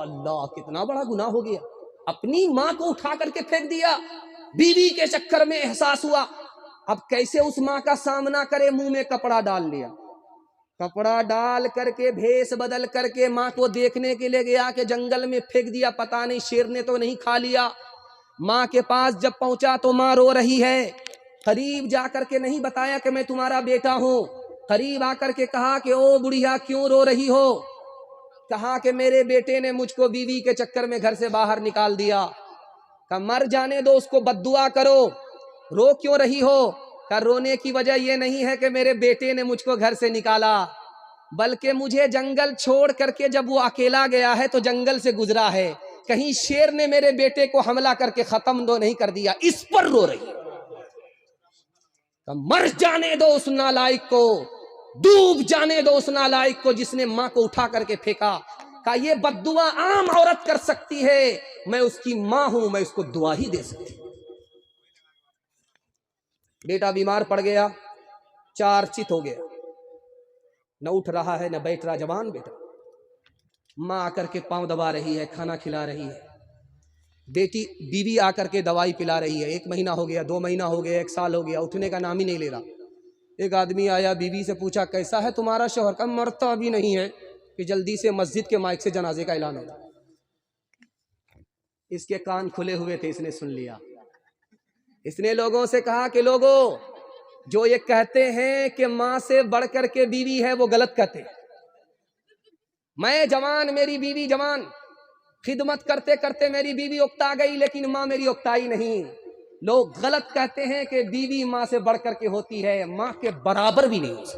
اللہ کتنا بڑا گناہ ہو گیا، اپنی ماں کو اٹھا کر کے پھینک دیا، بیوی کے چکر میں احساس ہوا، اب کیسے اس ماں کا سامنا کرے، منہ میں کپڑا ڈال لیا، کپڑا ڈال کر کے بھیس بدل کر کے ماں کو دیکھنے کے لیے گیا کہ جنگل میں پھینک دیا، پتہ نہیں شیر نے تو نہیں کھا لیا۔ ماں کے پاس جب پہنچا تو ماں رو رہی ہے، قریب جا کر کے نہیں بتایا کہ میں تمہارا بیٹا ہوں، قریب آ کر کے کہا کہ او بڑھیا کیوں رو رہی ہو؟ کہا کہ میرے بیٹے نے مجھ کو بیوی کے چکر میں گھر سے باہر نکال دیا۔ کہ مر جانے دو، اس کو بد دعا کرو، رو کیوں رہی ہو؟ کہ رونے کی وجہ یہ نہیں ہے کہ میرے بیٹے نے مجھ کو گھر سے نکالا، بلکہ مجھے جنگل چھوڑ کر کے جب وہ اکیلا گیا ہے تو جنگل سے گزرا ہے، کہیں شیر نے میرے بیٹے کو حملہ کر کے ختم تو نہیں کر دیا، اس پر رو رہی۔ مر جانے دو اس نالائق کو، ڈوب جانے دو اس نالائق کو جس نے ماں کو اٹھا کر کے پھینکا۔ کہا یہ بد دعا عام عورت کر سکتی ہے، میں اس کی ماں ہوں، میں اس کو دعا ہی دے سکتی ہوں۔ بیٹا بیمار پڑ گیا، چار چت ہو گیا، نہ اٹھ رہا ہے نہ بیٹھ رہا، جوان بیٹا۔ ماں آ کر کے پاؤں دبا رہی ہے، کھانا کھلا رہی ہے، بیوی آ کر کے دوائی پلا رہی ہے، 1 مہینہ ہو گیا، 2 مہینہ ہو گیا، 1 سال ہو گیا، اٹھنے کا نام ہی نہیں لے رہا۔ ایک آدمی آیا، بیوی سے پوچھا کیسا ہے تمہارا شوہر؟ کا مرتا بھی نہیں ہے کہ جلدی سے مسجد کے مائک سے جنازے کا اعلان ہوگا۔ اس کے کان کھلے ہوئے تھے، اس نے سن لیا۔ اس نے لوگوں سے کہا کہ لوگوں، جو یہ کہتے ہیں کہ ماں سے بڑھ کر کے بیوی ہے وہ غلط کہتے ہیں۔ میں جوان، میری بیوی جوان، خدمت کرتے کرتے میری بیوی اکتا گئی، لیکن ماں میری اکتائی نہیں۔ لوگ غلط کہتے ہیں کہ بیوی ماں سے بڑھ کر کے ہوتی ہے، ماں کے برابر بھی نہیں ہو سکتی۔